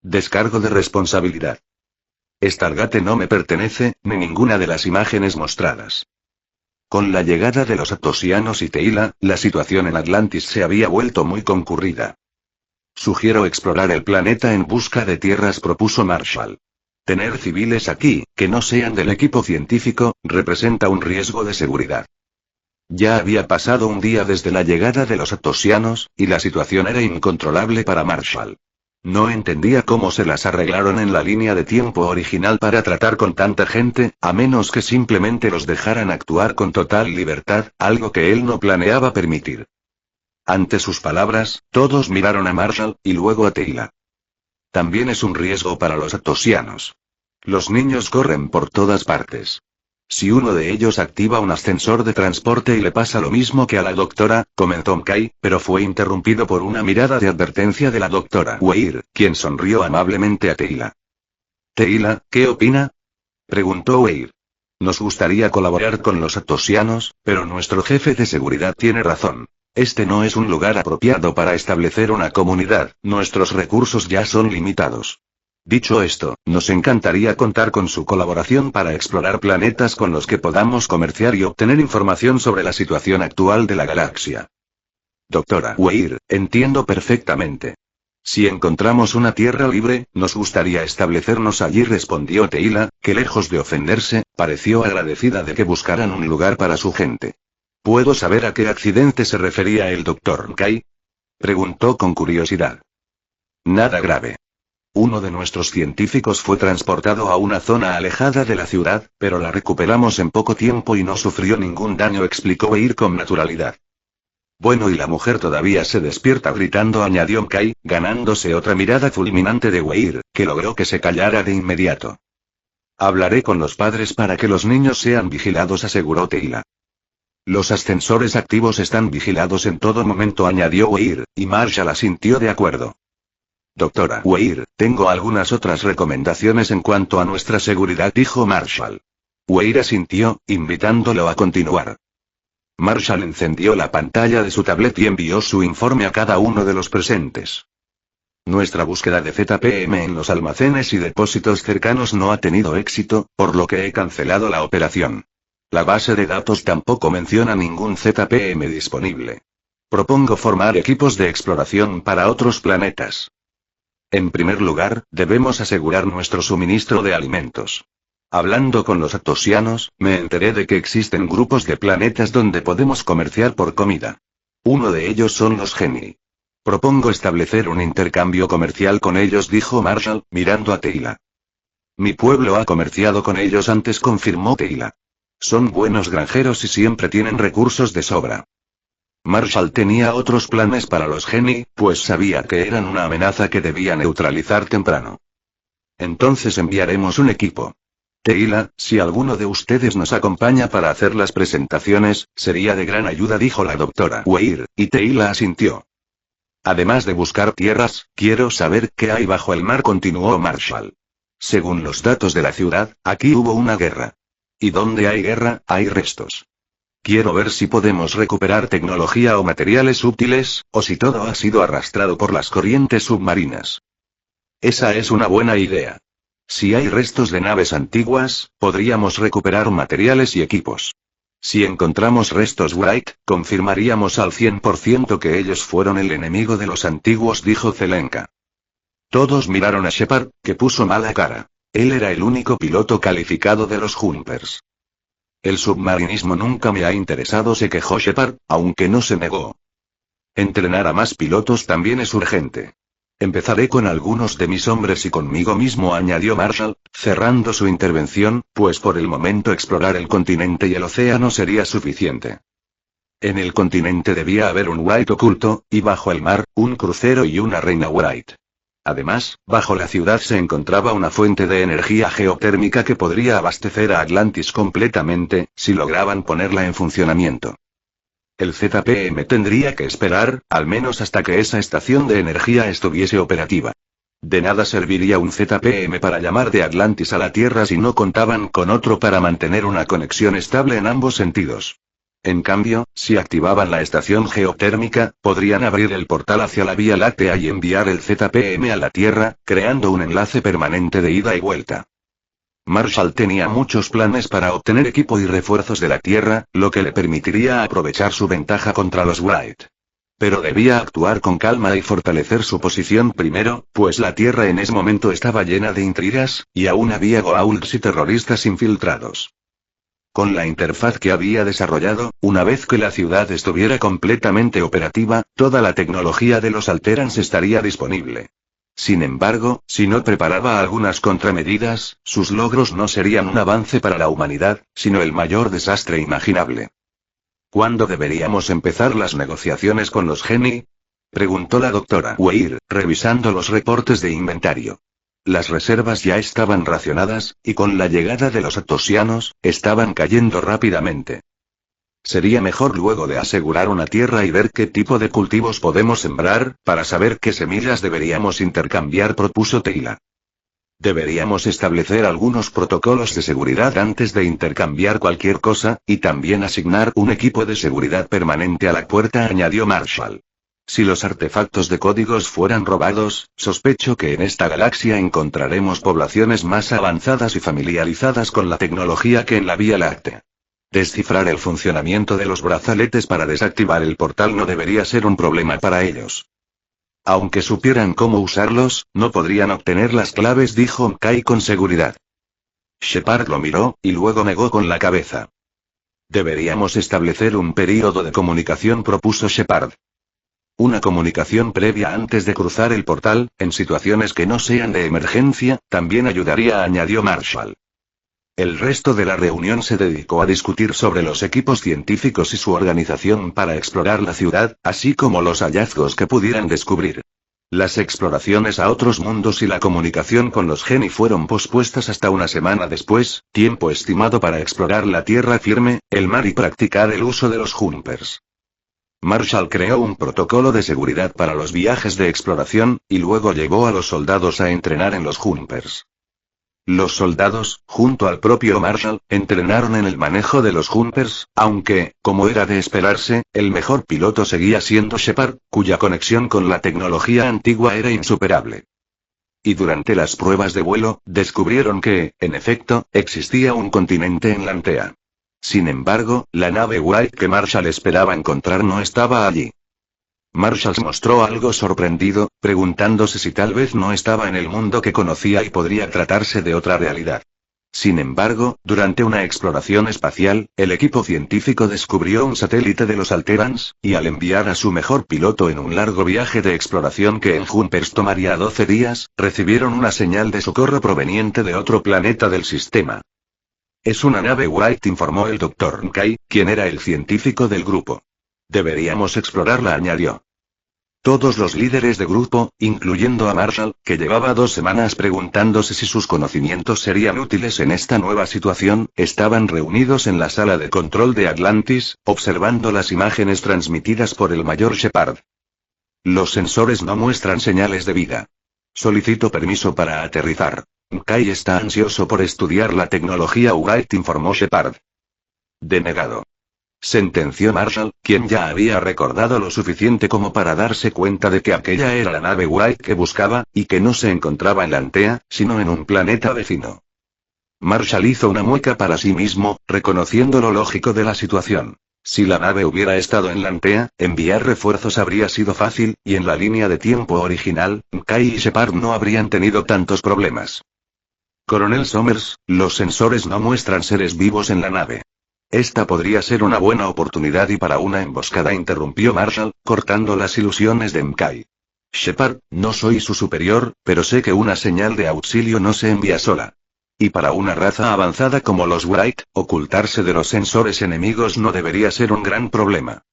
Descargo de responsabilidad. Stargate no me pertenece, ni ninguna de las imágenes mostradas. Con la llegada de los Atosianos y Teila, la situación en Atlantis se había vuelto muy concurrida. Sugiero explorar el planeta en busca de tierras, propuso Marshall. Tener civiles aquí, que no sean del equipo científico, representa un riesgo de seguridad. Ya había pasado un día desde la llegada de los Atosianos, y la situación era incontrolable para Marshall. No entendía cómo se las arreglaron en la línea de tiempo original para tratar con tanta gente, a menos que simplemente los dejaran actuar con total libertad, algo que él no planeaba permitir. Ante sus palabras, todos miraron a Marshall, y luego a Teila. También es un riesgo para los Atosianos. Los niños corren por todas partes. Si uno de ellos activa un ascensor de transporte y le pasa lo mismo que a la doctora, comentó Kai, pero fue interrumpido por una mirada de advertencia de la doctora Weir, quien sonrió amablemente a Teila. «Teila, ¿qué opina?», preguntó Weir. «Nos gustaría colaborar con los Atosianos, pero nuestro jefe de seguridad tiene razón. Este no es un lugar apropiado para establecer una comunidad, nuestros recursos ya son limitados. Dicho esto, nos encantaría contar con su colaboración para explorar planetas con los que podamos comerciar y obtener información sobre la situación actual de la galaxia». «Doctora Weir, entiendo perfectamente. Si encontramos una tierra libre, nos gustaría establecernos allí», respondió Teila, que lejos de ofenderse, pareció agradecida de que buscaran un lugar para su gente. «¿Puedo saber a qué accidente se refería el Dr. Kai?», preguntó con curiosidad. «Nada grave. Uno de nuestros científicos fue transportado a una zona alejada de la ciudad, pero la recuperamos en poco tiempo y no sufrió ningún daño», explicó Weir con naturalidad. «Bueno, y la mujer todavía se despierta gritando», añadió Kai, ganándose otra mirada fulminante de Weir, que logró que se callara de inmediato. «Hablaré con los padres para que los niños sean vigilados», aseguró Teila. «Los ascensores activos están vigilados en todo momento», añadió Weir, y Marshall asintió de acuerdo. «Doctora Weir, tengo algunas otras recomendaciones en cuanto a nuestra seguridad», dijo Marshall. Weir asintió, invitándolo a continuar. Marshall encendió la pantalla de su tablet y envió su informe a cada uno de los presentes. «Nuestra búsqueda de ZPM en los almacenes y depósitos cercanos no ha tenido éxito, por lo que he cancelado la operación. La base de datos tampoco menciona ningún ZPM disponible. Propongo formar equipos de exploración para otros planetas. En primer lugar, debemos asegurar nuestro suministro de alimentos. Hablando con los Atosianos, me enteré de que existen grupos de planetas donde podemos comerciar por comida. Uno de ellos son los Geni. Propongo establecer un intercambio comercial con ellos», dijo Marshall, mirando a Teila. «Mi pueblo ha comerciado con ellos antes», confirmó Teila. «Son buenos granjeros y siempre tienen recursos de sobra». Marshall tenía otros planes para los Geni, pues sabía que eran una amenaza que debía neutralizar temprano. «Entonces enviaremos un equipo. Teila, si alguno de ustedes nos acompaña para hacer las presentaciones, sería de gran ayuda», dijo la doctora Weir, y Teila asintió. «Además de buscar tierras, quiero saber qué hay bajo el mar», continuó Marshall. «Según los datos de la ciudad, aquí hubo una guerra. Y donde hay guerra, hay restos. Quiero ver si podemos recuperar tecnología o materiales útiles, o si todo ha sido arrastrado por las corrientes submarinas». «Esa es una buena idea. Si hay restos de naves antiguas, podríamos recuperar materiales y equipos. Si encontramos restos Wright, confirmaríamos al 100% que ellos fueron el enemigo de los antiguos», dijo Zelenka. Todos miraron a Shepard, que puso mala cara. Él era el único piloto calificado de los Jumpers. «El submarinismo nunca me ha interesado», se quejó Shepard, aunque no se negó. «Entrenar a más pilotos también es urgente. Empezaré con algunos de mis hombres y conmigo mismo», añadió Marshall, cerrando su intervención, pues por el momento explorar el continente y el océano sería suficiente. En el continente debía haber un Wright oculto, y bajo el mar, un crucero y una reina Wright. Además, bajo la ciudad se encontraba una fuente de energía geotérmica que podría abastecer a Atlantis completamente, si lograban ponerla en funcionamiento. El ZPM tendría que esperar, al menos hasta que esa estación de energía estuviese operativa. De nada serviría un ZPM para llamar de Atlantis a la Tierra si no contaban con otro para mantener una conexión estable en ambos sentidos. En cambio, si activaban la estación geotérmica, podrían abrir el portal hacia la Vía Láctea y enviar el ZPM a la Tierra, creando un enlace permanente de ida y vuelta. Marshall tenía muchos planes para obtener equipo y refuerzos de la Tierra, lo que le permitiría aprovechar su ventaja contra los Wright. Pero debía actuar con calma y fortalecer su posición primero, pues la Tierra en ese momento estaba llena de intrigas, y aún había Goa'ulds y terroristas infiltrados. Con la interfaz que había desarrollado, una vez que la ciudad estuviera completamente operativa, toda la tecnología de los Alterans estaría disponible. Sin embargo, si no preparaba algunas contramedidas, sus logros no serían un avance para la humanidad, sino el mayor desastre imaginable. ¿Cuándo deberíamos empezar las negociaciones con los Geni? Preguntó la doctora Weir, revisando los reportes de inventario. Las reservas ya estaban racionadas, y con la llegada de los atosianos, estaban cayendo rápidamente. Sería mejor luego de asegurar una tierra y ver qué tipo de cultivos podemos sembrar, para saber qué semillas deberíamos intercambiar, propuso Teila. Deberíamos establecer algunos protocolos de seguridad antes de intercambiar cualquier cosa, y también asignar un equipo de seguridad permanente a la puerta, añadió Marshall. Si los artefactos de códigos fueran robados, sospecho que en esta galaxia encontraremos poblaciones más avanzadas y familiarizadas con la tecnología que en la Vía Láctea. Descifrar el funcionamiento de los brazaletes para desactivar el portal no debería ser un problema para ellos. Aunque supieran cómo usarlos, no podrían obtener las claves, dijo Kai con seguridad. Shepard lo miró, y luego negó con la cabeza. Deberíamos establecer un período de comunicación, propuso Shepard. Una comunicación previa antes de cruzar el portal, en situaciones que no sean de emergencia, también ayudaría, añadió Marshall. El resto de la reunión se dedicó a discutir sobre los equipos científicos y su organización para explorar la ciudad, así como los hallazgos que pudieran descubrir. Las exploraciones a otros mundos y la comunicación con los Geni fueron pospuestas hasta una semana después, tiempo estimado para explorar la tierra firme, el mar y practicar el uso de los Jumpers. Marshall creó un protocolo de seguridad para los viajes de exploración, y luego llevó a los soldados a entrenar en los Jumpers. Los soldados, junto al propio Marshall, entrenaron en el manejo de los Jumpers, aunque, como era de esperarse, el mejor piloto seguía siendo Shepard, cuya conexión con la tecnología antigua era insuperable. Y durante las pruebas de vuelo, descubrieron que, en efecto, existía un continente en Lantea. Sin embargo, la nave White que Marshall esperaba encontrar no estaba allí. Marshall se mostró algo sorprendido, preguntándose si tal vez no estaba en el mundo que conocía y podría tratarse de otra realidad. Sin embargo, durante una exploración espacial, el equipo científico descubrió un satélite de los Alterans, y al enviar a su mejor piloto en un largo viaje de exploración que en Jumpers tomaría 12 días, recibieron una señal de socorro proveniente de otro planeta del sistema. Es una nave White, informó el Dr. Kai, quien era el científico del grupo. Deberíamos explorarla, añadió. Todos los líderes de grupo, incluyendo a Marshall, que llevaba 2 semanas preguntándose si sus conocimientos serían útiles en esta nueva situación, estaban reunidos en la sala de control de Atlantis, observando las imágenes transmitidas por el mayor Shepard. Los sensores no muestran señales de vida. Solicito permiso para aterrizar. Kai está ansioso por estudiar la tecnología Wright, informó Shepard. Denegado. Sentenció Marshall, quien ya había recordado lo suficiente como para darse cuenta de que aquella era la nave White que buscaba, y que no se encontraba en Lantea, sino en un planeta vecino. Marshall hizo una mueca para sí mismo, reconociendo lo lógico de la situación. Si la nave hubiera estado en Lantea, enviar refuerzos habría sido fácil, y en la línea de tiempo original, Kai y Shepard no habrían tenido tantos problemas. Coronel Somers, los sensores no muestran seres vivos en la nave. Esta podría ser una buena oportunidad y para una emboscada, interrumpió Marshall, cortando las ilusiones de Mkai. Shepard, no soy su superior, pero sé que una señal de auxilio no se envía sola. Y para una raza avanzada como los Wright, ocultarse de los sensores enemigos no debería ser un gran problema.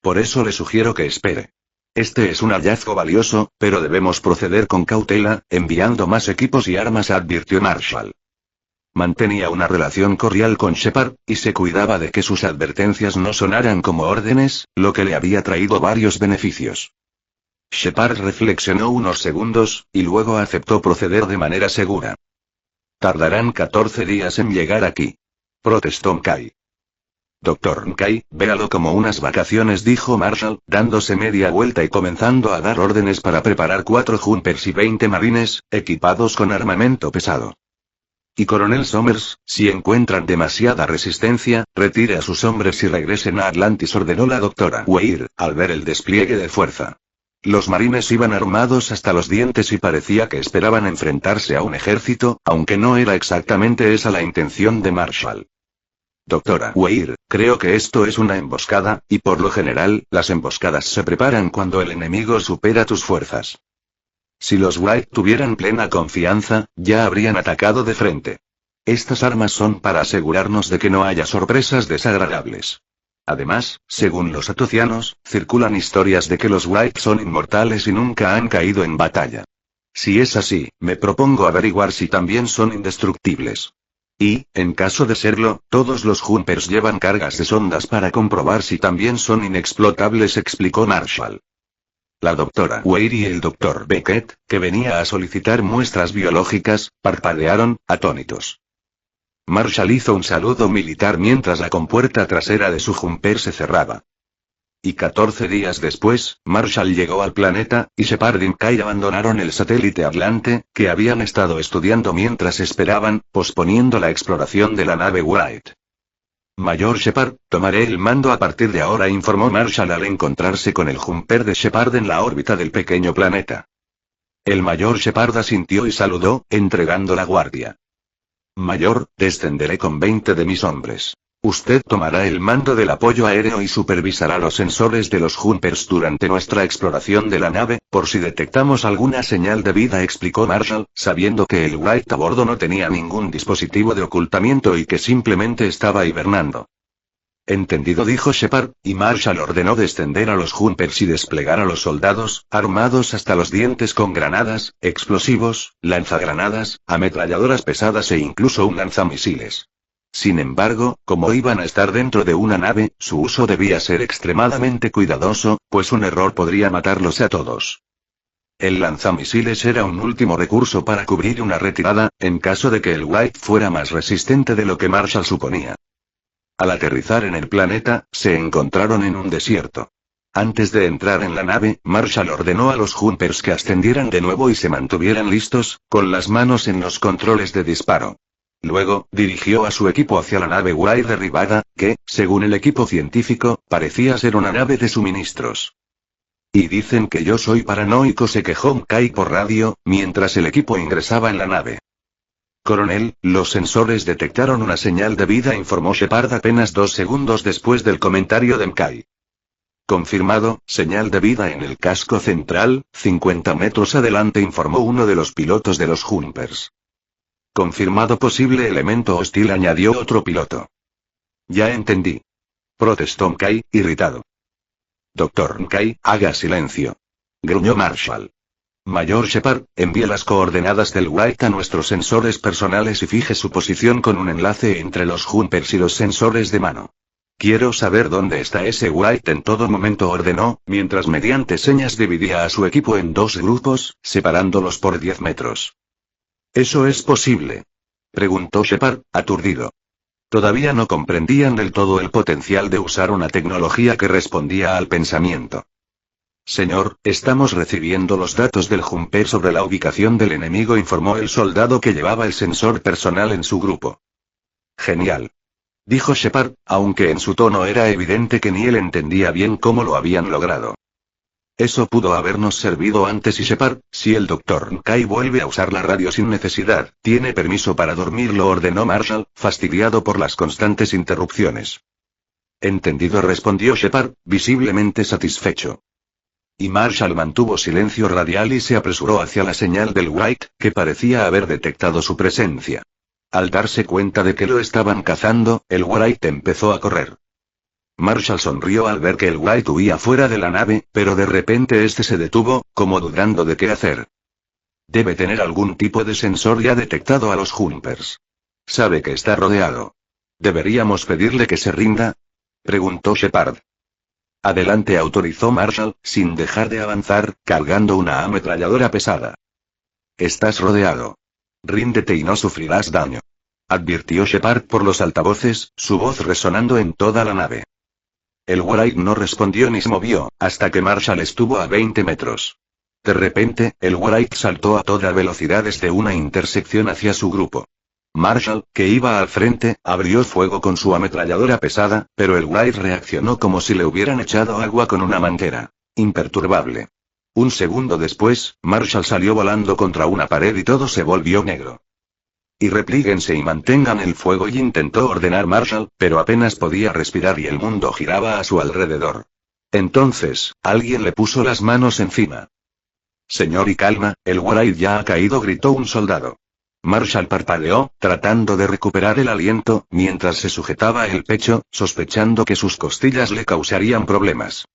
Por eso le sugiero que espere. Este es un hallazgo valioso, pero debemos proceder con cautela, enviando más equipos y armas, advirtió Marshall. Mantenía una relación cordial con Shepard, y se cuidaba de que sus advertencias no sonaran como órdenes, lo que le había traído varios beneficios. Shepard reflexionó unos segundos, y luego aceptó proceder de manera segura. Tardarán 14 días en llegar aquí. Protestó Kai. Dr. Kai, véalo como unas vacaciones, dijo Marshall, dándose media vuelta y comenzando a dar órdenes para preparar 4 Jumpers y 20 marines, equipados con armamento pesado. Y Coronel Somers, si encuentran demasiada resistencia, retire a sus hombres y regresen a Atlantis, ordenó la doctora Weir, al ver el despliegue de fuerza. Los marines iban armados hasta los dientes y parecía que esperaban enfrentarse a un ejército, aunque no era exactamente esa la intención de Marshall. Doctora Weir, creo que esto es una emboscada, y por lo general, las emboscadas se preparan cuando el enemigo supera tus fuerzas. Si los Wright tuvieran plena confianza, ya habrían atacado de frente. Estas armas son para asegurarnos de que no haya sorpresas desagradables. Además, según los atocianos, circulan historias de que los Wright son inmortales y nunca han caído en batalla. Si es así, me propongo averiguar si también son indestructibles. Y, en caso de serlo, todos los Jumpers llevan cargas de sondas para comprobar si también son inexplotables, explicó Marshall. La doctora Weir y el doctor Beckett, que venía a solicitar muestras biológicas, parpadearon, atónitos. Marshall hizo un saludo militar mientras la compuerta trasera de su Jumper se cerraba. Y 14 días después, Marshall llegó al planeta, y Shepard y Kai abandonaron el satélite Atlante, que habían estado estudiando mientras esperaban, posponiendo la exploración de la nave Wright. Mayor Shepard, tomaré el mando a partir de ahora, informó Marshall al encontrarse con el Jumper de Shepard en la órbita del pequeño planeta. El mayor Shepard asintió y saludó, entregando la guardia. Mayor, descenderé con 20 de mis hombres. Usted tomará el mando del apoyo aéreo y supervisará los sensores de los Jumpers durante nuestra exploración de la nave, por si detectamos alguna señal de vida, explicó Marshall, sabiendo que el Wright a bordo no tenía ningún dispositivo de ocultamiento y que simplemente estaba hibernando. Entendido, dijo Shepard, y Marshall ordenó descender a los Jumpers y desplegar a los soldados, armados hasta los dientes con granadas, explosivos, lanzagranadas, ametralladoras pesadas e incluso un lanzamisiles. Sin embargo, como iban a estar dentro de una nave, su uso debía ser extremadamente cuidadoso, pues un error podría matarlos a todos. El lanzamisiles era un último recurso para cubrir una retirada, en caso de que el Wright fuera más resistente de lo que Marshall suponía. Al aterrizar en el planeta, se encontraron en un desierto. Antes de entrar en la nave, Marshall ordenó a los Jumpers que ascendieran de nuevo y se mantuvieran listos, con las manos en los controles de disparo. Luego, dirigió a su equipo hacia la nave Wright derribada, que, según el equipo científico, parecía ser una nave de suministros. Y dicen que yo soy paranoico, se quejó Kai por radio, mientras el equipo ingresaba en la nave. Coronel, los sensores detectaron una señal de vida, informó Shepard apenas 2 segundos después del comentario de Kai. Confirmado, señal de vida en el casco central, 50 metros adelante, informó uno de los pilotos de los Jumpers. Confirmado, posible elemento hostil, añadió otro piloto. Ya entendí. Protestó Kai, irritado. Doctor Kai, haga silencio. Gruñó Marshall. Mayor Shepard, envíe las coordenadas del Wright a nuestros sensores personales y fije su posición con un enlace entre los Jumpers y los sensores de mano. Quiero saber dónde está ese Wright en todo momento, ordenó, mientras mediante señas dividía a su equipo en 2 grupos, separándolos por 10 metros. ¿Eso es posible?, preguntó Shepard, aturdido. Todavía no comprendían del todo el potencial de usar una tecnología que respondía al pensamiento. Señor, estamos recibiendo los datos del Jumper sobre la ubicación del enemigo, informó el soldado que llevaba el sensor personal en su grupo. Genial, dijo Shepard, aunque en su tono era evidente que ni él entendía bien cómo lo habían logrado. Eso pudo habernos servido antes. Y Shepard, si el Dr. Kai vuelve a usar la radio sin necesidad, tiene permiso para dormir, lo ordenó Marshall, fastidiado por las constantes interrupciones. Entendido, respondió Shepard, visiblemente satisfecho. Y Marshall mantuvo silencio radial y se apresuró hacia la señal del Wright, que parecía haber detectado su presencia. Al darse cuenta de que lo estaban cazando, el Wright empezó a correr. Marshall sonrió al ver que el Wright huía fuera de la nave, pero de repente este se detuvo, como dudando de qué hacer. Debe tener algún tipo de sensor ya detectado a los Jumpers. Sabe que está rodeado. ¿Deberíamos pedirle que se rinda?, preguntó Shepard. Adelante, autorizó Marshall, sin dejar de avanzar, cargando una ametralladora pesada. Estás rodeado. Ríndete y no sufrirás daño. advirtió Shepard por los altavoces, su voz resonando en toda la nave. El Wright no respondió ni se movió, hasta que Marshall estuvo a 20 metros. De repente, el Wright saltó a toda velocidad desde una intersección hacia su grupo. Marshall, que iba al frente, abrió fuego con su ametralladora pesada, pero el Wright reaccionó como si le hubieran echado agua con una manguera. Imperturbable. Un segundo después, Marshall salió volando contra una pared y todo se volvió negro. Y replíguense y mantengan el fuego, y intentó ordenar Marshall, pero apenas podía respirar y el mundo giraba a su alrededor. Entonces, alguien le puso las manos encima. Señor y calma, el Wright ya ha caído, gritó un soldado. Marshall parpadeó, tratando de recuperar el aliento, mientras se sujetaba el pecho, sospechando que sus costillas le causarían problemas.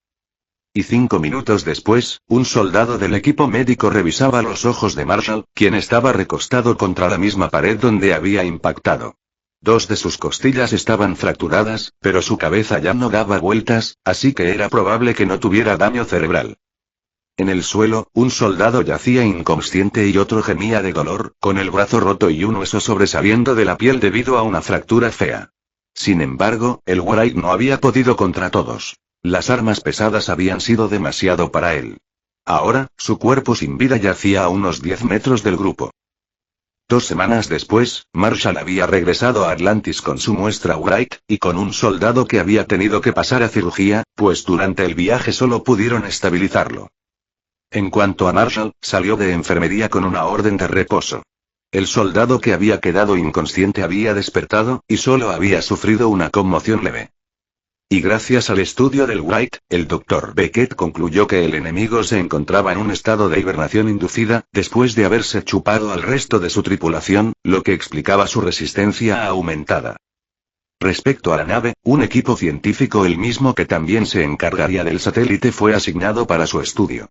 Y 5 minutos después, un soldado del equipo médico revisaba los ojos de Marshall, quien estaba recostado contra la misma pared donde había impactado. 2 de sus costillas estaban fracturadas, pero su cabeza ya no daba vueltas, así que era probable que no tuviera daño cerebral. En el suelo, un soldado yacía inconsciente y otro gemía de dolor, con el brazo roto y un hueso sobresaliendo de la piel debido a una fractura fea. Sin embargo, el Wright no había podido contra todos. Las armas pesadas habían sido demasiado para él. Ahora, su cuerpo sin vida yacía a unos 10 metros del grupo. 2 semanas después, Marshall había regresado a Atlantis con su muestra Wright, y con un soldado que había tenido que pasar a cirugía, pues durante el viaje solo pudieron estabilizarlo. En cuanto a Marshall, salió de enfermería con una orden de reposo. El soldado que había quedado inconsciente había despertado, y solo había sufrido una conmoción leve. Y gracias al estudio del Wright, el Dr. Beckett concluyó que el enemigo se encontraba en un estado de hibernación inducida, después de haberse chupado al resto de su tripulación, lo que explicaba su resistencia aumentada. Respecto a la nave, un equipo científico, el mismo que también se encargaría del satélite, fue asignado para su estudio.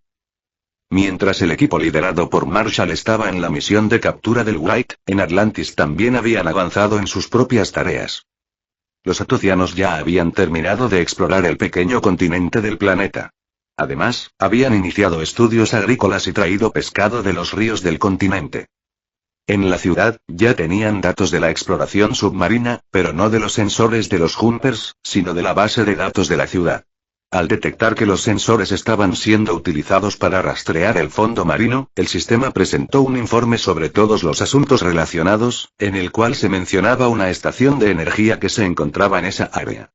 Mientras el equipo liderado por Marshall estaba en la misión de captura del Wright, en Atlantis también habían avanzado en sus propias tareas. Los atosianos ya habían terminado de explorar el pequeño continente del planeta. Además, habían iniciado estudios agrícolas y traído pescado de los ríos del continente. En la ciudad, ya tenían datos de la exploración submarina, pero no de los sensores de los Jumpers, sino de la base de datos de la ciudad. Al detectar que los sensores estaban siendo utilizados para rastrear el fondo marino, el sistema presentó un informe sobre todos los asuntos relacionados, en el cual se mencionaba una estación de energía que se encontraba en esa área.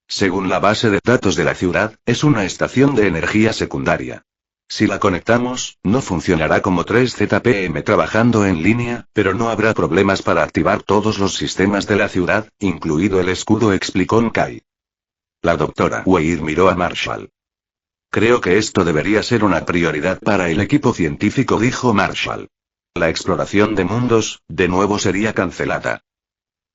Según la base de datos de la ciudad, es una estación de energía secundaria. Si la conectamos, no funcionará como 3ZPM trabajando en línea, pero no habrá problemas para activar todos los sistemas de la ciudad, incluido el escudo, explicó Kai. La doctora Weir miró a Marshall. Creo que esto debería ser una prioridad para el equipo científico, dijo Marshall. La exploración de mundos, de nuevo, sería cancelada.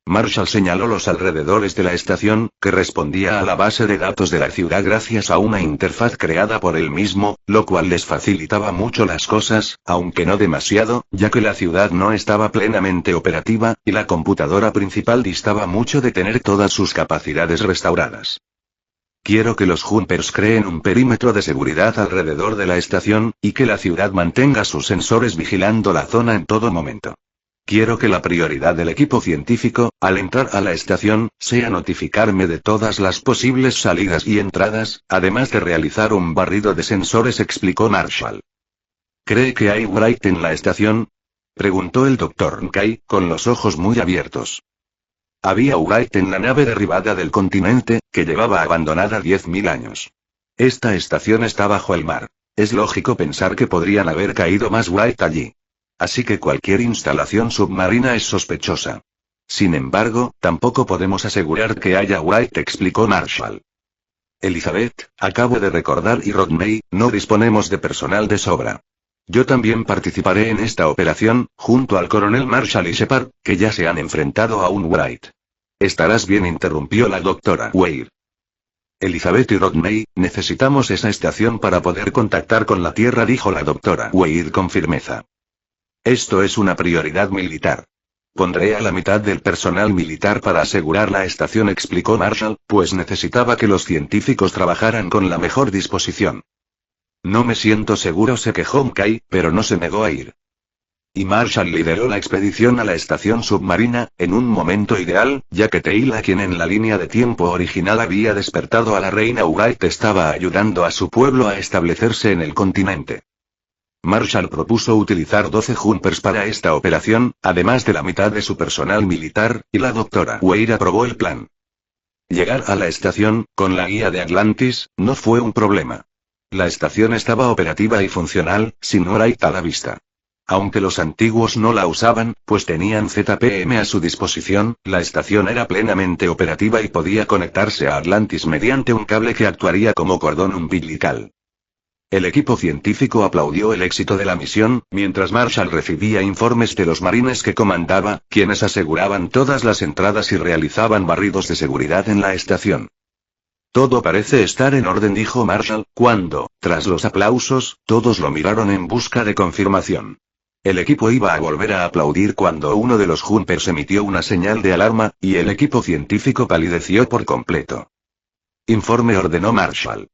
Marshall señaló los alrededores de la estación, que respondía a la base de datos de la ciudad gracias a una interfaz creada por él mismo, lo cual les facilitaba mucho las cosas, aunque no demasiado, ya que la ciudad no estaba plenamente operativa, y la computadora principal distaba mucho de tener todas sus capacidades restauradas. Quiero que los Jumpers creen un perímetro de seguridad alrededor de la estación, y que la ciudad mantenga sus sensores vigilando la zona en todo momento. Quiero que la prioridad del equipo científico, al entrar a la estación, sea notificarme de todas las posibles salidas y entradas, además de realizar un barrido de sensores, explicó Marshall. ¿Cree que hay Wright en la estación?, preguntó el Dr. Kai, con los ojos muy abiertos. Había Wright en la nave derribada del continente, que llevaba abandonada 10.000 años. Esta estación está bajo el mar. Es lógico pensar que podrían haber caído más Wright allí. Así que cualquier instalación submarina es sospechosa. Sin embargo, tampoco podemos asegurar que haya Wright, explicó Marshall. Elizabeth, acabo de recordar, y Rodney, no disponemos de personal de sobra. Yo también participaré en esta operación, junto al coronel Marshall y Shepard, que ya se han enfrentado a un Wright. Estarás bien, interrumpió la doctora Weir. Elizabeth y Rodney, necesitamos esa estación para poder contactar con la Tierra, dijo la doctora Weir con firmeza. Esto es una prioridad militar. Pondré a la mitad del personal militar para asegurar la estación, explicó Marshall, pues necesitaba que los científicos trabajaran con la mejor disposición. No me siento seguro, se quejó Kai, pero no se negó a ir. y Marshall lideró la expedición a la estación submarina, en un momento ideal, ya que Teila, quien en la línea de tiempo original había despertado a la reina Wright, estaba ayudando a su pueblo a establecerse en el continente. Marshall propuso utilizar 12 Jumpers para esta operación, además de la mitad de su personal militar, y la doctora Weir aprobó el plan. Llegar a la estación, con la guía de Atlantis, no fue un problema. La estación estaba operativa y funcional, sin Wright a la vista. Aunque los antiguos no la usaban, pues tenían ZPM a su disposición, la estación era plenamente operativa y podía conectarse a Atlantis mediante un cable que actuaría como cordón umbilical. El equipo científico aplaudió el éxito de la misión, mientras Marshall recibía informes de los marines que comandaba, quienes aseguraban todas las entradas y realizaban barridos de seguridad en la estación. Todo parece estar en orden, dijo Marshall, cuando, tras los aplausos, todos lo miraron en busca de confirmación. El equipo iba a volver a aplaudir cuando uno de los Jumpers emitió una señal de alarma, y el equipo científico palideció por completo. Informe, ordenó Marshall.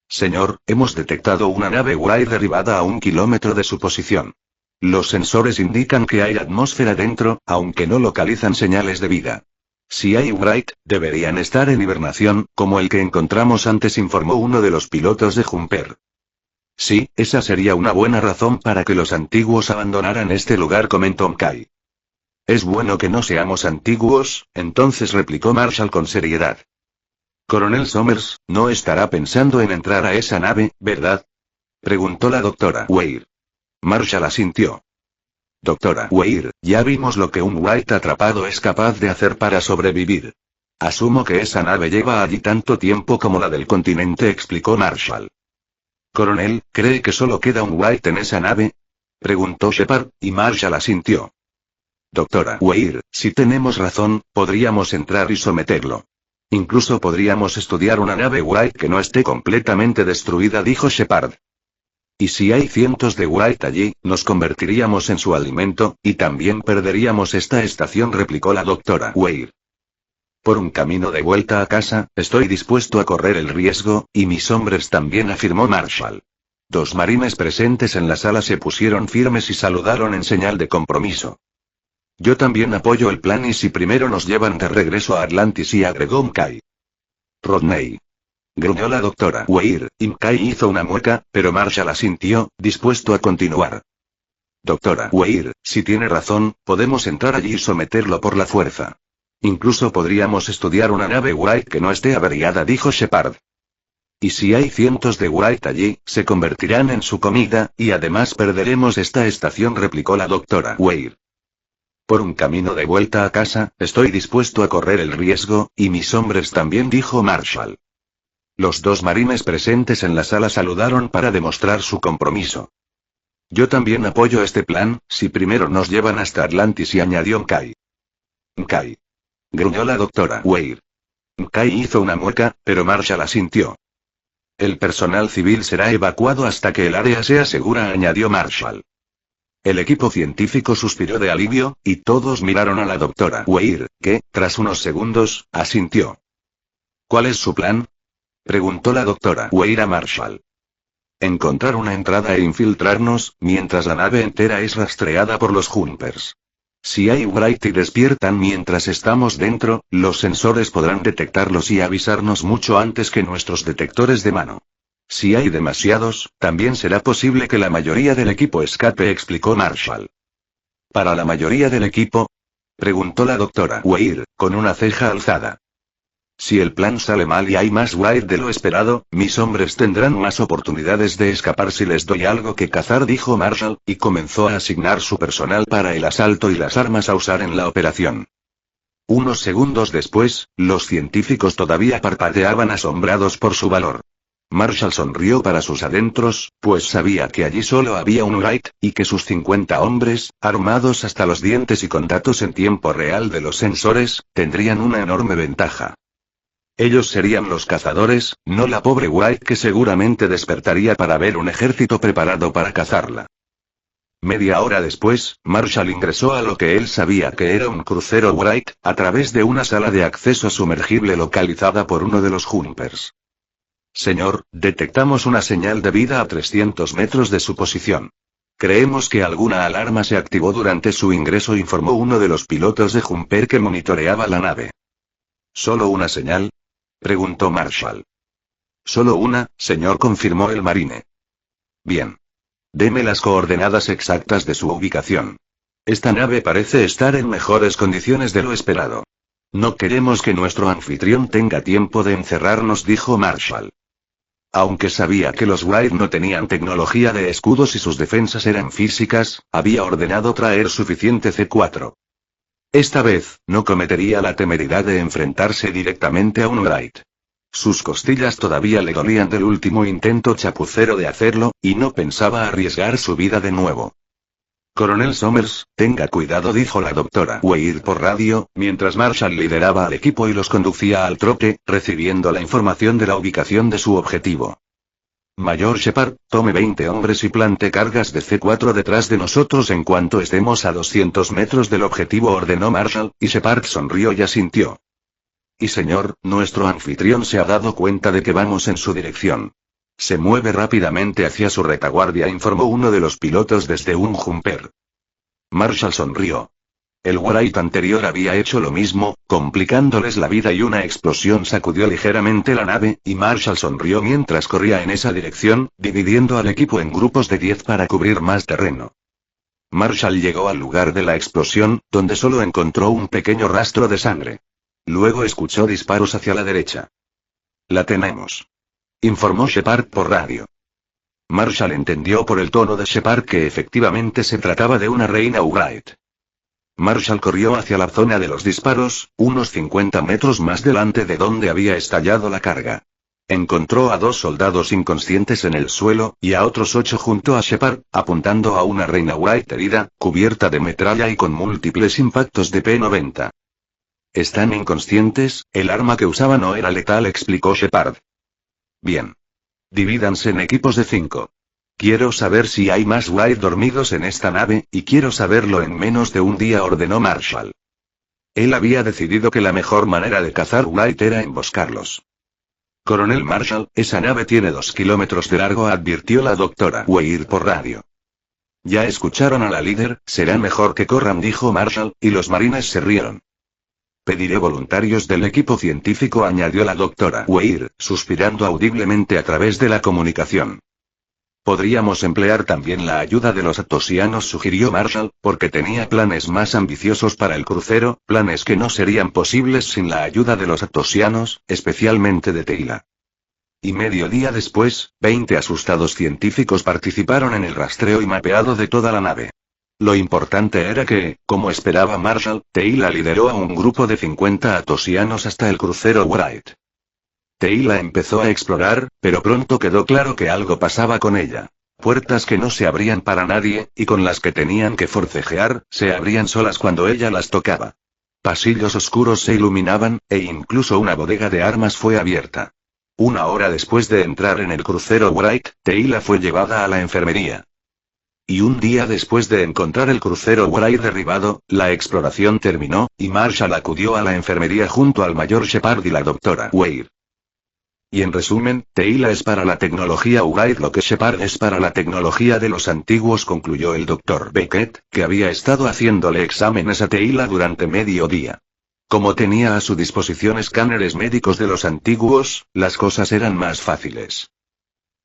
Señor, hemos detectado una nave Wright derribada a 1 kilómetro de su posición. Los sensores indican que hay atmósfera dentro, aunque no localizan señales de vida. Si hay Wright, deberían estar en hibernación, como el que encontramos antes, informó uno de los pilotos de Jumper. Sí, esa sería una buena razón para que los antiguos abandonaran este lugar, comentó Mkai. Es bueno que no seamos antiguos, entonces, replicó Marshall con seriedad. Coronel Somers, no estará pensando en entrar a esa nave, ¿verdad?, preguntó la doctora Weir. Marshall asintió. Doctora Weir, ya vimos lo que un Wright atrapado es capaz de hacer para sobrevivir. Asumo que esa nave lleva allí tanto tiempo como la del continente, explicó Marshall. Coronel, ¿cree que solo queda un Wright en esa nave?, preguntó Shepard, y Marshall asintió. Doctora Weir, si tenemos razón, podríamos entrar y someterlo. Incluso podríamos estudiar una nave Wright que no esté completamente destruida, dijo Shepard. Y si hay cientos de Wright allí, nos convertiríamos en su alimento, y también perderíamos esta estación, replicó la doctora Weir. Por un camino de vuelta a casa, estoy dispuesto a correr el riesgo, y mis hombres también, afirmó Marshall. 2 marines presentes en la sala se pusieron firmes y saludaron en señal de compromiso. Yo también apoyo el plan, y si primero nos llevan de regreso a Atlantis, y agregó Mkai. Rodney. Gruñó la doctora Weir, y Mkai hizo una mueca, pero Marshall asintió, dispuesto a continuar. Doctora Weir, si tiene razón, podemos entrar allí y someterlo por la fuerza. Incluso podríamos estudiar una nave Wright que no esté averiada, dijo Shepard. Y si hay cientos de Wright allí, se convertirán en su comida, y además perderemos esta estación, replicó la doctora Weir. Por un camino de vuelta a casa, estoy dispuesto a correr el riesgo, y mis hombres también, dijo Marshall. Los 2 marines presentes en la sala saludaron para demostrar su compromiso. Yo también apoyo este plan, si primero nos llevan hasta Atlantis, y añadió Mkai. Mkai. Gruñó la doctora Weir. Mkai hizo una mueca, pero Marshall asintió. El personal civil será evacuado hasta que el área sea segura, añadió Marshall. El equipo científico suspiró de alivio, y todos miraron a la doctora Weir, que, tras unos segundos, asintió. ¿Cuál es su plan?, preguntó la doctora Weir a Marshall. Encontrar una entrada e infiltrarnos, mientras la nave entera es rastreada por los Jumpers. Si hay Wright y despiertan mientras estamos dentro, los sensores podrán detectarlos y avisarnos mucho antes que nuestros detectores de mano. Si hay demasiados, también será posible que la mayoría del equipo escape, explicó Marshall. ¿Para la mayoría del equipo?, preguntó la doctora Weir, con una ceja alzada. Si el plan sale mal y hay más Wright de lo esperado, mis hombres tendrán más oportunidades de escapar si les doy algo que cazar, dijo Marshall, y comenzó a asignar su personal para el asalto y las armas a usar en la operación. Unos segundos después, los científicos todavía parpadeaban asombrados por su valor. Marshall sonrió para sus adentros, pues sabía que allí solo había un Wright, y que sus 50 hombres, armados hasta los dientes y con datos en tiempo real de los sensores, tendrían una enorme ventaja. Ellos serían los cazadores, no la pobre Wright, que seguramente despertaría para ver un ejército preparado para cazarla. Media hora después, Marshall ingresó a lo que él sabía que era un crucero Wright, a través de una sala de acceso sumergible localizada por uno de los Jumpers. Señor, detectamos una señal de vida a 300 metros de su posición. Creemos que alguna alarma se activó durante su ingreso, informó uno de los pilotos de Jumper que monitoreaba la nave. ¿Solo una señal?, preguntó Marshall. Solo una, señor, confirmó el marine. Bien. Deme las coordenadas exactas de su ubicación. Esta nave parece estar en mejores condiciones de lo esperado. No queremos que nuestro anfitrión tenga tiempo de encerrarnos, dijo Marshall. Aunque sabía que los Wright no tenían tecnología de escudos y sus defensas eran físicas, había ordenado traer suficiente C4. Esta vez, no cometería la temeridad de enfrentarse directamente a un Wright. Sus costillas todavía le dolían del último intento chapucero de hacerlo, y no pensaba arriesgar su vida de nuevo. Coronel Somers, tenga cuidado, dijo la doctora Weir por radio, mientras Marshall lideraba al equipo y los conducía al trote, recibiendo la información de la ubicación de su objetivo. Mayor Shepard, tome 20 hombres y plante cargas de C4 detrás de nosotros en cuanto estemos a 200 metros del objetivo, ordenó Marshall, y Shepard sonrió y asintió. Y señor, nuestro anfitrión se ha dado cuenta de que vamos en su dirección. Se mueve rápidamente hacia su retaguardia, informó uno de los pilotos desde un Jumper. Marshall sonrió. El Wright anterior había hecho lo mismo, complicándoles la vida, y una explosión sacudió ligeramente la nave, y Marshall sonrió mientras corría en esa dirección, dividiendo al equipo en grupos de 10 para cubrir más terreno. Marshall llegó al lugar de la explosión, donde solo encontró un pequeño rastro de sangre. Luego escuchó disparos hacia la derecha. La tenemos, informó Shepard por radio. Marshall entendió por el tono de Shepard que efectivamente se trataba de una reina Wright. Marshall corrió hacia la zona de los disparos, unos 50 metros más delante de donde había estallado la carga. Encontró a 2 soldados inconscientes en el suelo, y a otros 8 junto a Shepard, apuntando a una reina Wright herida, cubierta de metralla y con múltiples impactos de P-90. Están inconscientes, el arma que usaba no era letal, explicó Shepard. Bien. Divídanse en equipos de 5. Quiero saber si hay más Wright dormidos en esta nave, y quiero saberlo en menos de un día, ordenó Marshall. Él había decidido que la mejor manera de cazar Wright era emboscarlos. Coronel Marshall, esa nave tiene 2 kilómetros de largo, advirtió la doctora Weir por radio. Ya escucharon a la líder, será mejor que corran, dijo Marshall, y los marines se rieron. Pediré voluntarios del equipo científico, añadió la doctora Weir, suspirando audiblemente a través de la comunicación. Podríamos emplear también la ayuda de los atosianos, sugirió Marshall, porque tenía planes más ambiciosos para el crucero, planes que no serían posibles sin la ayuda de los atosianos, especialmente de Teila. Y medio día después, 20 asustados científicos participaron en el rastreo y mapeado de toda la nave. Lo importante era que, como esperaba Marshall, Teila lideró a un grupo de 50 atosianos hasta el crucero Wright. Teila empezó a explorar, pero pronto quedó claro que algo pasaba con ella. Puertas que no se abrían para nadie, y con las que tenían que forcejear, se abrían solas cuando ella las tocaba. Pasillos oscuros se iluminaban, e incluso una bodega de armas fue abierta. 1 hora después de entrar en el crucero Wright, Teila fue llevada a la enfermería. Y un día después de encontrar el crucero Wright derribado, la exploración terminó, y Marshall acudió a la enfermería junto al mayor Shepard y la doctora Weir. Y en resumen, Teila es para la tecnología Wright lo que Shepard es para la tecnología de los antiguos, concluyó el Dr. Beckett, que había estado haciéndole exámenes a Teila durante medio día. Como tenía a su disposición escáneres médicos de los antiguos, las cosas eran más fáciles.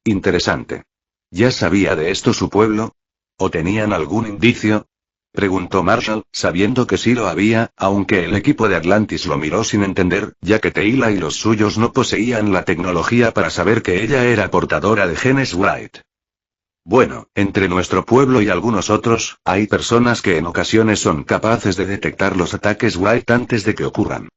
Interesante. ¿Ya sabía de esto su pueblo? ¿O tenían algún indicio? Preguntó Marshall, sabiendo que sí lo había, aunque el equipo de Atlantis lo miró sin entender, ya que Teila y los suyos no poseían la tecnología para saber que ella era portadora de genes Wright. Bueno, entre nuestro pueblo y algunos otros, hay personas que en ocasiones son capaces de detectar los ataques Wright antes de que ocurran.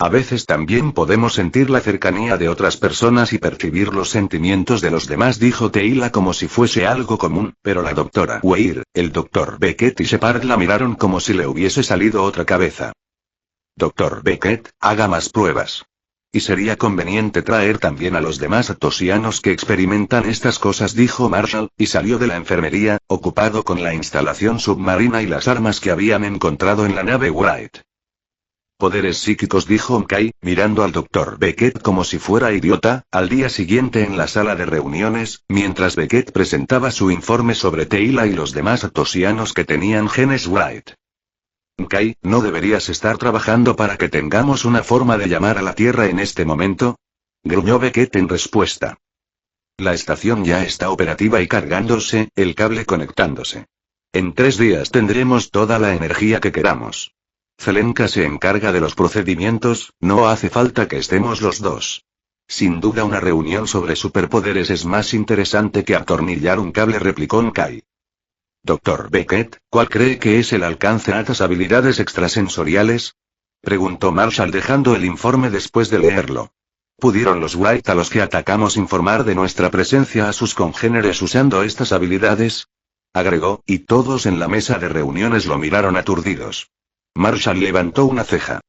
A veces también podemos sentir la cercanía de otras personas y percibir los sentimientos de los demás, dijo Teila como si fuese algo común, pero la doctora Weir, el Dr. Beckett y Shepard la miraron como si le hubiese salido otra cabeza. Dr. Beckett, haga más pruebas. Y sería conveniente traer también a los demás atosianos que experimentan estas cosas, dijo Marshall, y salió de la enfermería, ocupado con la instalación submarina y las armas que habían encontrado en la nave Wright. Poderes psíquicos, dijo Kai, mirando al Dr. Beckett como si fuera idiota. Al día siguiente en la sala de reuniones, mientras Beckett presentaba su informe sobre Teila y los demás atosianos que tenían genes Wright. Kai, ¿no deberías estar trabajando para que tengamos una forma de llamar a la Tierra en este momento? Gruñó Beckett en respuesta. La estación ya está operativa y cargándose, el cable conectándose. En 3 días tendremos toda la energía que queramos. Zelenka se encarga de los procedimientos, no hace falta que estemos los dos. Sin duda una reunión sobre superpoderes es más interesante que atornillar un cable, replicó Kai. Dr. Beckett, ¿cuál cree que es el alcance de estas habilidades extrasensoriales? Preguntó Marshall dejando el informe después de leerlo. ¿Pudieron los Wright a los que atacamos informar de nuestra presencia a sus congéneres usando estas habilidades? Agregó, y todos en la mesa de reuniones lo miraron aturdidos. Marshall levantó una ceja.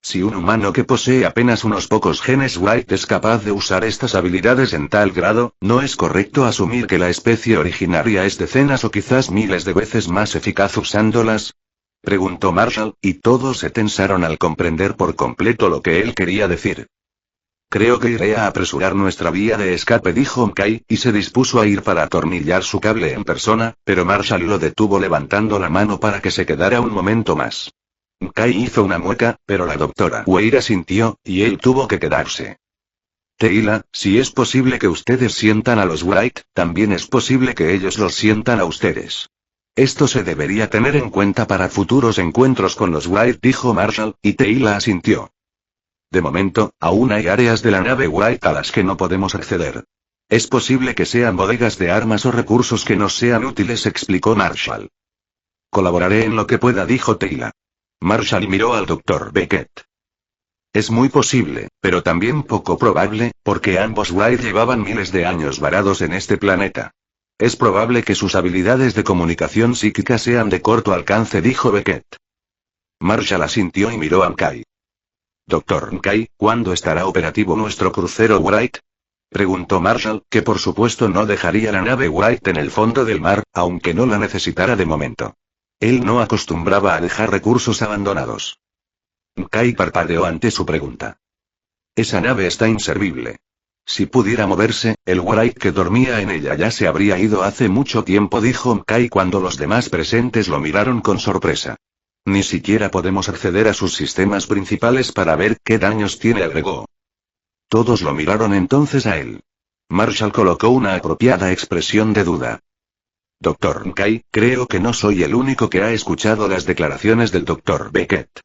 Si un humano que posee apenas unos pocos genes Wright es capaz de usar estas habilidades en tal grado, ¿no es correcto asumir que la especie originaria es decenas o quizás miles de veces más eficaz usándolas? Preguntó Marshall, y todos se tensaron al comprender por completo lo que él quería decir. Creo que iré a apresurar nuestra vía de escape, dijo Kai, y se dispuso a ir para atornillar su cable en persona, pero Marshall lo detuvo levantando la mano para que se quedara un momento más. Kai hizo una mueca, pero la doctora Weir asintió, y él tuvo que quedarse. Teila, si es posible que ustedes sientan a los Wright, también es posible que ellos los sientan a ustedes. Esto se debería tener en cuenta para futuros encuentros con los Wright, dijo Marshall, y Teila asintió. De momento, aún hay áreas de la nave Wright a las que no podemos acceder. Es posible que sean bodegas de armas o recursos que nos sean útiles, explicó Marshall. Colaboraré en lo que pueda, dijo Teila. Marshall miró al Dr. Beckett. Es muy posible, pero también poco probable, porque ambos Wright llevaban miles de años varados en este planeta. Es probable que sus habilidades de comunicación psíquica sean de corto alcance, dijo Beckett. Marshall asintió y miró a Kai. Dr. Kai, ¿cuándo estará operativo nuestro crucero Wright? Preguntó Marshall, que por supuesto no dejaría la nave Wright en el fondo del mar, aunque no la necesitara de momento. Él no acostumbraba a dejar recursos abandonados. Kai parpadeó ante su pregunta. Esa nave está inservible. Si pudiera moverse, el Wright que dormía en ella ya se habría ido hace mucho tiempo, dijo Kai cuando los demás presentes lo miraron con sorpresa. Ni siquiera podemos acceder a sus sistemas principales para ver qué daños tiene, agregó. Todos lo miraron entonces a él. Marshall colocó una apropiada expresión de duda. Dr. Kai, creo que no soy el único que ha escuchado las declaraciones del Dr. Beckett.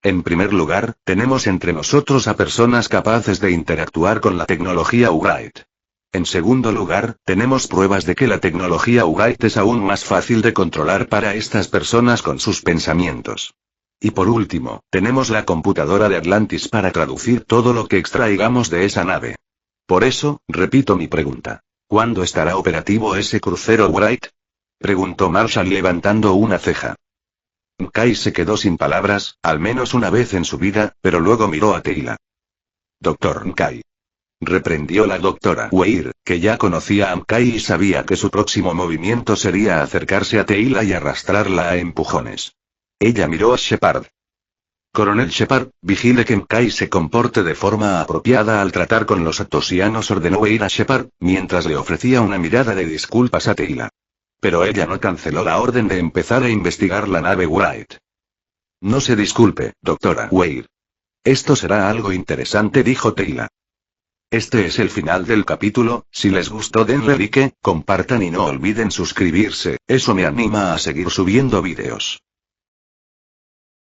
En primer lugar, tenemos entre nosotros a personas capaces de interactuar con la tecnología Wright. En segundo lugar, tenemos pruebas de que la tecnología Wright es aún más fácil de controlar para estas personas con sus pensamientos. Y por último, tenemos la computadora de Atlantis para traducir todo lo que extraigamos de esa nave. Por eso, repito mi pregunta. ¿Cuándo estará operativo ese crucero Wright? Preguntó Marshall levantando una ceja. Kai se quedó sin palabras, al menos una vez en su vida, pero luego miró a Teila. Dr. Kai. Reprendió la doctora Weir, que ya conocía a Kai y sabía que su próximo movimiento sería acercarse a Teila y arrastrarla a empujones. Ella miró a Shepard. Coronel Shepard, vigile que Kai se comporte de forma apropiada al tratar con los atosianos, ordenó Weir a Shepard, mientras le ofrecía una mirada de disculpas a Teila. Pero ella no canceló la orden de empezar a investigar la nave Wright. No se disculpe, doctora Weir. Esto será algo interesante, dijo Teila. Este es el final del capítulo. Si les gustó denle like, compartan y no olviden suscribirse, eso me anima a seguir subiendo vídeos.